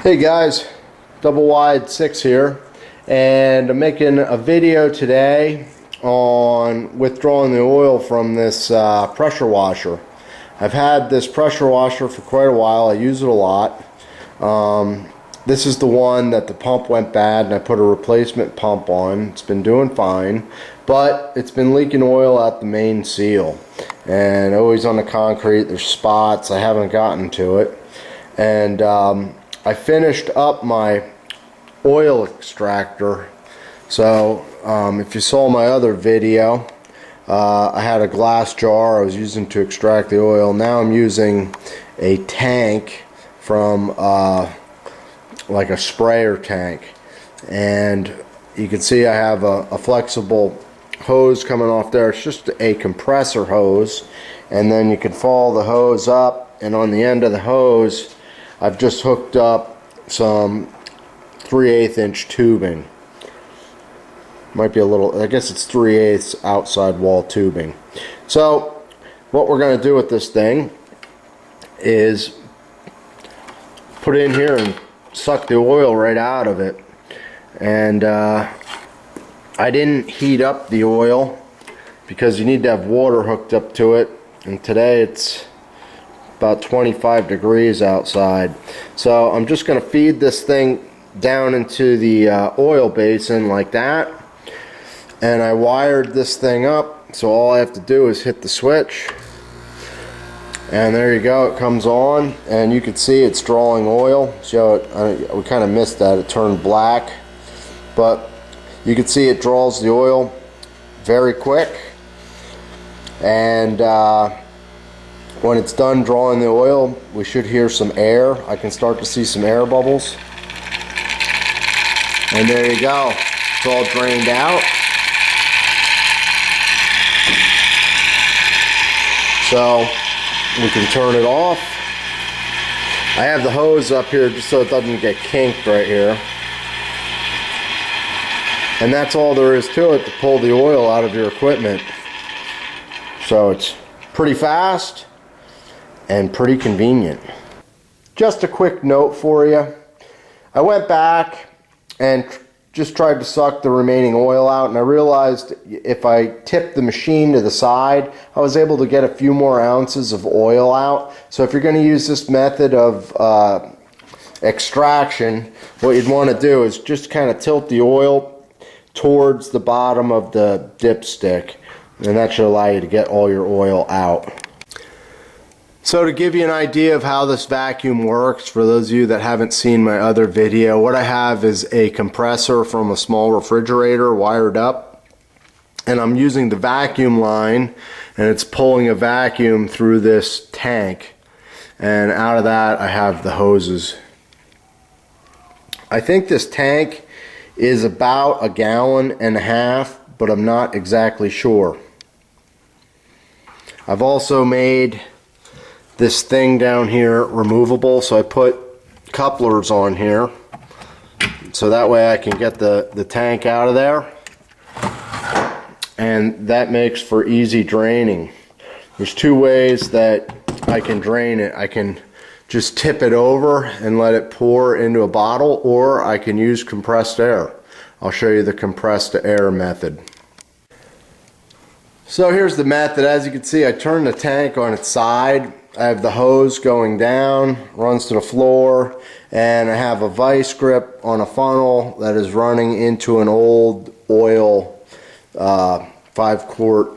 Hey guys, Double Wide 6 here, and I'm making a video today on withdrawing the oil from this pressure washer. I've had this pressure washer for quite a while. I use it a lot. This is the one that the pump went bad and I put a replacement pump on. It's been doing fine, but it's been leaking oil out the main seal, and always on the concrete there's spots. I haven't gotten to it, and I finished up my oil extractor. So if you saw my other video, I had a glass jar I was using to extract the oil. Now I'm using a tank from like a sprayer tank, and you can see I have a flexible hose coming off there. It's just a compressor hose, and then you can follow the hose up, and on the end of the hose I've just hooked up some 3/8 inch tubing. Might be a little, I guess it's 3/8 outside wall tubing. So what we're going to do with this thing is put it in here and suck the oil right out of it. And I didn't heat up the oil because you need to have water hooked up to it, and today it's about 25 degrees outside. So I'm just going to feed this thing down into the oil basin like that, and I wired this thing up, so all I have to do is hit the switch, and there you go, it comes on, and you can see it's drawing oil. So we kind of missed that, it turned black, but you can see it draws the oil very quick. And when it's done drawing the oil, we should hear some air. I can start to see some air bubbles. And there you go. It's all drained out. So we can turn it off. I have the hose up here just so it doesn't get kinked right here. And that's all there is to it to pull the oil out of your equipment. So it's pretty fast and pretty convenient. Just a quick note for you. I went back and just tried to suck the remaining oil out, and I realized if I tipped the machine to the side, I was able to get a few more ounces of oil out. So if you're going to use this method of extraction, what you'd want to do is just kind of tilt the oil towards the bottom of the dipstick, and that should allow you to get all your oil out. So to give you an idea of how this vacuum works, for those of you that haven't seen my other video, what I have is a compressor from a small refrigerator wired up, and I'm using the vacuum line, and it's pulling a vacuum through this tank, and out of that I have the hoses. I think this tank is about 1.5 gallons, but I'm not exactly sure. I've also made this thing down here removable, so I put couplers on here so that way I can get the tank out of there, and that makes for easy draining. There's two ways that I can drain it. I can just tip it over and let it pour into a bottle, or I can use compressed air. I'll show you the compressed air method. So here's the method. As you can see, I turned the tank on its side. I have the hose going down, runs to the floor, and I have a vice grip on a funnel that is running into an old oil 5-quart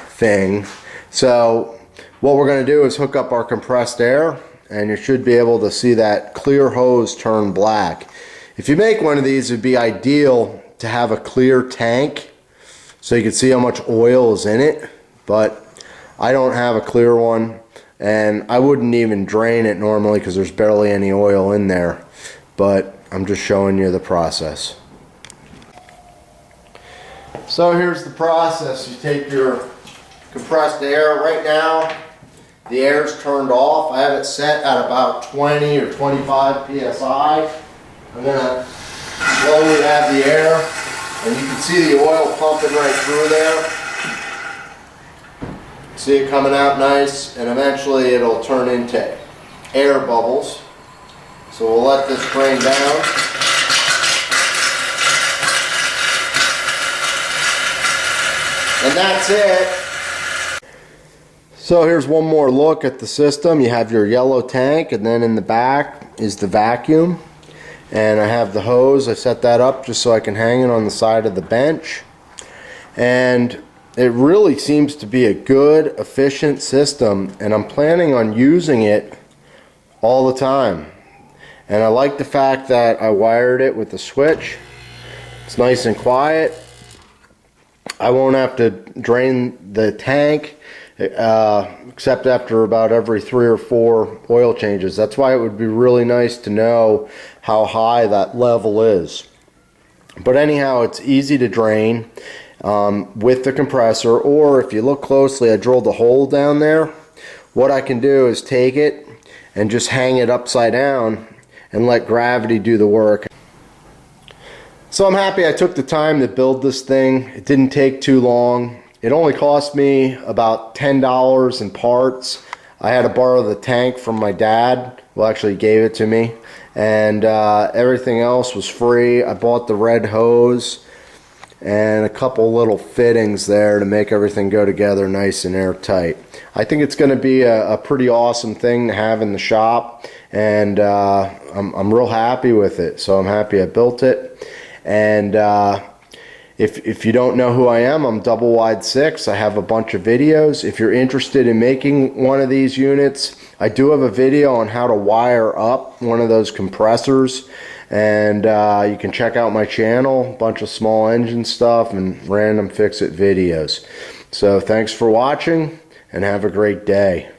thing. So what we're going to do is hook up our compressed air, and you should be able to see that clear hose turn black. If you make one of these, it would be ideal to have a clear tank so you can see how much oil is in it, but I don't have a clear one, and I wouldn't even drain it normally because there's barely any oil in there, but I'm just showing you the process. So here's the process. You take your compressed air. Right now the air's turned off. I have it set at about 20 or 25 psi. I'm going to slowly add the air, and you can see the oil pumping right through there. See it coming out nice, and eventually it'll turn into air bubbles. So we'll let this drain down. And that's it. So here's one more look at the system. You have your yellow tank, and then in the back is the vacuum. And I have the hose. I set that up just so I can hang it on the side of the bench. And it really seems to be a good, efficient system, and I'm planning on using it all the time. And I like the fact that I wired it with a switch. It's nice and quiet. I won't have to drain the tank except after about every 3 or 4 oil changes. That's why it would be really nice to know how high that level is. But anyhow, it's easy to drain with the compressor, or if you look closely, I drilled a hole down there. What I can do is take it and just hang it upside down and let gravity do the work. So I'm happy I took the time to build this thing. It didn't take too long. It only cost me about $10 in parts. I had to borrow the tank from my dad. Well, actually he gave it to me. And everything else was free. I bought the red hose and a couple little fittings there to make everything go together nice and airtight. I think it's going to be a pretty awesome thing to have in the shop, and I'm real happy with it. So I'm happy I built it. And if you don't know who I am, I'm Double Wide 6. I have a bunch of videos. If you're interested in making one of these units, I do have a video on how to wire up one of those compressors, and you can check out my channel. A bunch of small engine stuff and random fix-it videos. So thanks for watching, and have a great day.